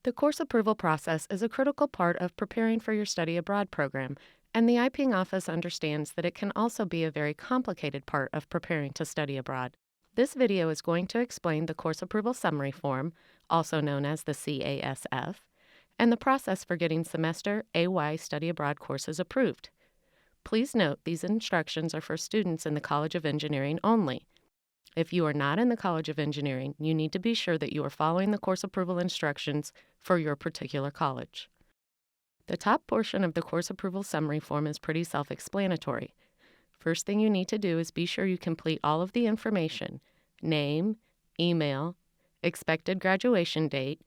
The course approval process is a critical part of preparing for your study abroad program, and the IPing office understands that it can also be a very complicated part of preparing to study abroad. This video is going to explain the Course Approval Summary Form, also known as the CASF, and the process for getting semester AY study abroad courses approved. Please note these instructions are for students in the College of Engineering only. If you are not in the College of Engineering, you need to be sure that you are following the course approval instructions for your particular college. The top portion of the course approval summary form is pretty self-explanatory. First thing you need to do is be sure you complete all of the information: name, email, expected graduation date,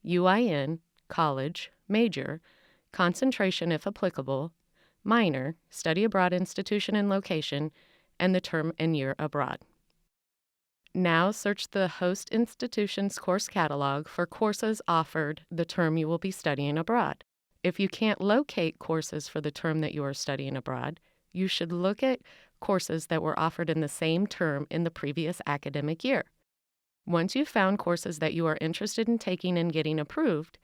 UIN, college, major, concentration if applicable, minor, study abroad institution and location, and the term and year abroad. Now search the host institution's course catalog for courses offered the term you will be studying abroad. If you can't locate courses for the term that you are studying abroad, you should look at courses that were offered in the same term in the previous academic year. Once you've found courses that you are interested in taking and getting approved,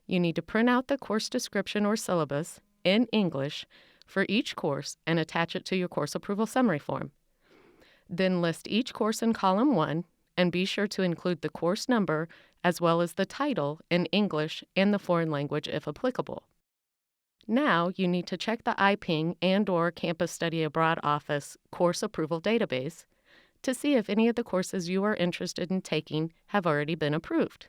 you need to print out the course description or syllabus in English for each course and attach it to your course approval summary form. Then list each course in column 1 and be sure to include the course number as well as the title in English and the foreign language if applicable. Now you need to check the IPing and/or Campus Study Abroad Office course approval database to see if any of the courses you are interested in taking have already been approved.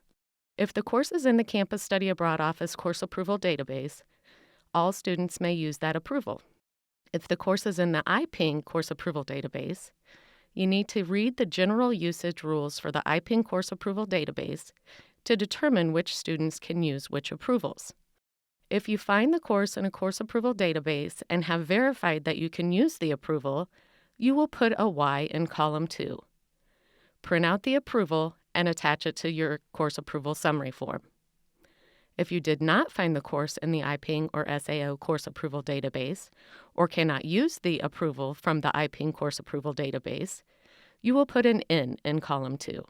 If the course is in the Campus Study Abroad Office course approval database, all students may use that approval. If the course is in the IPing course approval database, you need to read the general usage rules for the IPing course approval database to determine which students can use which approvals. If you find the course in a course approval database and have verified that you can use the approval, you will put a Y in column 2. Print out the approval and attach it to your course approval summary form. If you did not find the course in the IPing or SAO course approval database, or cannot use the approval from the IPing course approval database, you will put an N in column 2.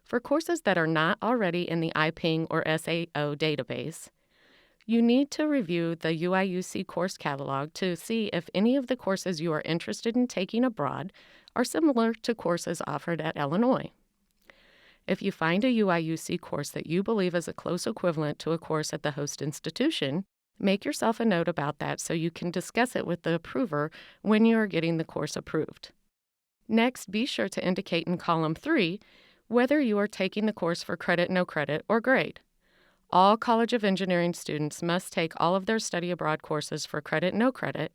For courses that are not already in the IPing or SAO database, you need to review the UIUC course catalog to see if any of the courses you are interested in taking abroad are similar to courses offered at Illinois. If you find a UIUC course that you believe is a close equivalent to a course at the host institution, make yourself a note about that so you can discuss it with the approver when you are getting the course approved. Next, be sure to indicate in column 3 whether you are taking the course for credit, no credit, or grade. All College of Engineering students must take all of their study abroad courses for credit, no credit,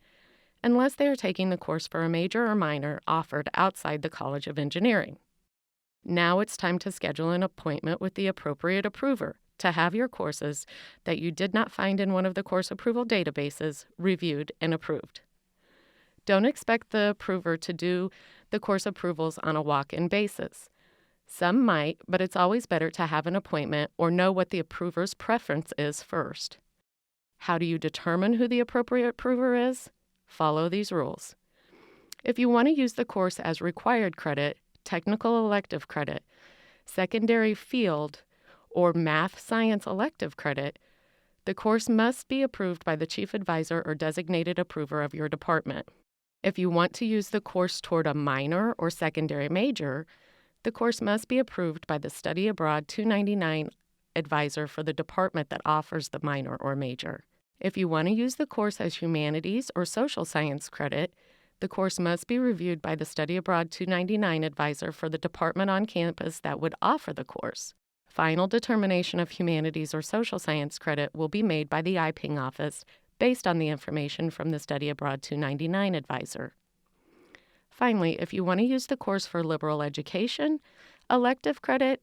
unless they are taking the course for a major or minor offered outside the College of Engineering. Now it's time to schedule an appointment with the appropriate approver to have your courses that you did not find in one of the course approval databases reviewed and approved. Don't expect the approver to do the course approvals on a walk-in basis. Some might, but it's always better to have an appointment or know what the approver's preference is first. How do you determine who the appropriate approver is? Follow these rules. If you want to use the course as required credit, technical elective credit, secondary field, or math science elective credit, the course must be approved by the chief advisor or designated approver of your department. If you want to use the course toward a minor or secondary major, the course must be approved by the Study Abroad 299 advisor for the department that offers the minor or major. If you want to use the course as humanities or social science credit, the course must be reviewed by the Study Abroad 299 advisor for the department on campus that would offer the course. Final determination of humanities or social science credit will be made by the IPing office based on the information from the Study Abroad 299 advisor. Finally, if you want to use the course for liberal education, elective credit,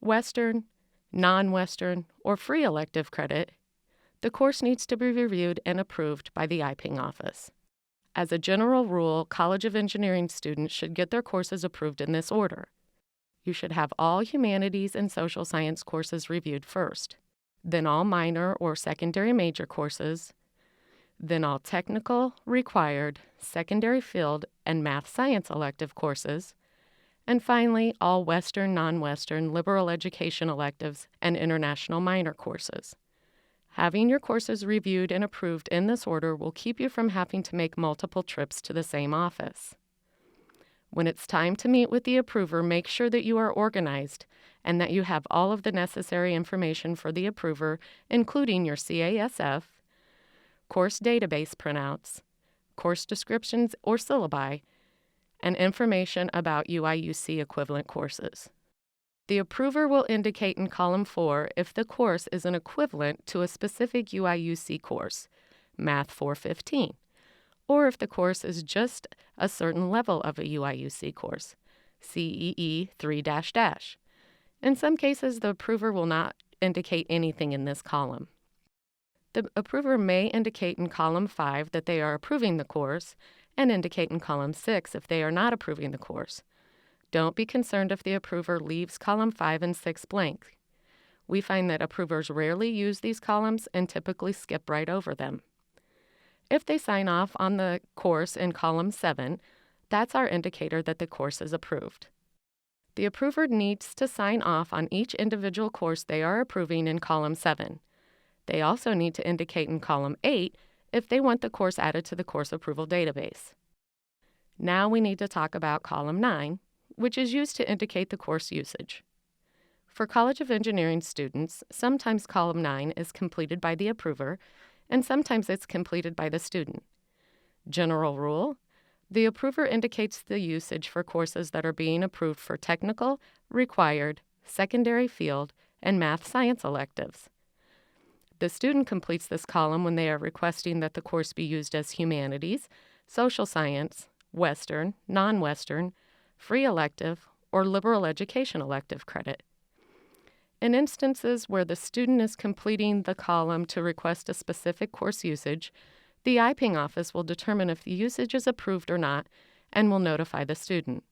Western, non-Western, or free elective credit, the course needs to be reviewed and approved by the IPing office. As a general rule, College of Engineering students should get their courses approved in this order. You should have all humanities and social science courses reviewed first, then all minor or secondary major courses, then all technical, required, secondary field, and math science elective courses, And finally, all Western, non-Western, liberal education electives, and international minor courses. Having your courses reviewed and approved in this order will keep you from having to make multiple trips to the same office. When it's time to meet with the approver, make sure that you are organized and that you have all of the necessary information for the approver, including your CASF, course database printouts, course descriptions or syllabi, and information about UIUC equivalent courses. The approver will indicate in column 4 if the course is an equivalent to a specific UIUC course, Math 415, or if the course is just a certain level of a UIUC course, CEE 3-. In some cases, the approver will not indicate anything in this column. The approver may indicate in column 5 that they are approving the course and indicate in column 6 if they are not approving the course. Don't be concerned if the approver leaves column 5 and 6 blank. We find that approvers rarely use these columns and typically skip right over them. If they sign off on the course in column 7, that's our indicator that the course is approved. The approver needs to sign off on each individual course they are approving in column 7. They also need to indicate in column 8 if they want the course added to the course approval database. Now we need to talk about column 9, which is used to indicate the course usage. For College of Engineering students, sometimes column 9 is completed by the approver, and sometimes it's completed by the student. General rule: the approver indicates the usage for courses that are being approved for technical, required, secondary field, and math science electives. The student completes this column when they are requesting that the course be used as humanities, social science, Western, non-Western, free elective, or liberal education elective credit. In instances where the student is completing the column to request a specific course usage, the IPing office will determine if the usage is approved or not and will notify the student.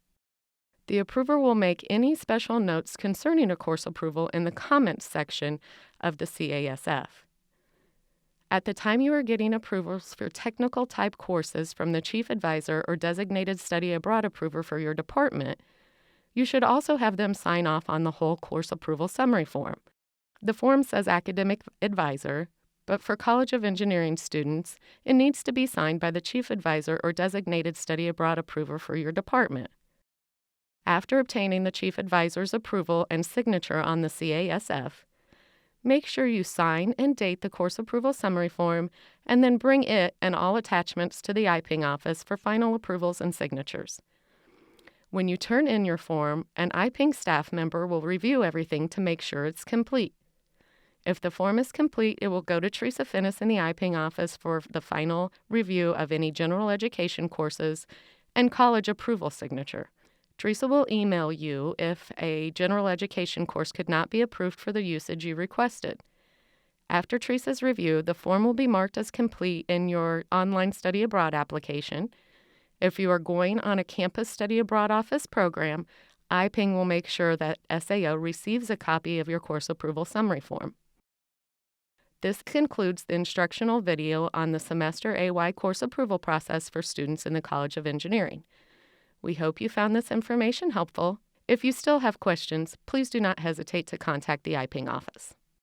The approver will make any special notes concerning a course approval in the comments section of the CASF. At the time you are getting approvals for technical type courses from the Chief Advisor or designated study abroad approver for your department, you should also have them sign off on the whole course approval summary form. The form says Academic Advisor, but for College of Engineering students, it needs to be signed by the Chief Advisor or designated study abroad approver for your department. After obtaining the Chief Advisor's approval and signature on the CASF, make sure you sign and date the course approval summary form and then bring it and all attachments to the IPing office for final approvals and signatures. When you turn in your form, an IPing staff member will review everything to make sure it's complete. If the form is complete, it will go to Teresa Finnis in the IPing office for the final review of any general education courses and college approval signature. Teresa will email you if a general education course could not be approved for the usage you requested. After Teresa's review, the form will be marked as complete in your online study abroad application. If you are going on a campus study abroad office program, IPing will make sure that SAO receives a copy of your course approval summary form. This concludes the instructional video on the Semester AY course approval process for students in the College of Engineering. We hope you found this information helpful. If you still have questions, please do not hesitate to contact the IPing office.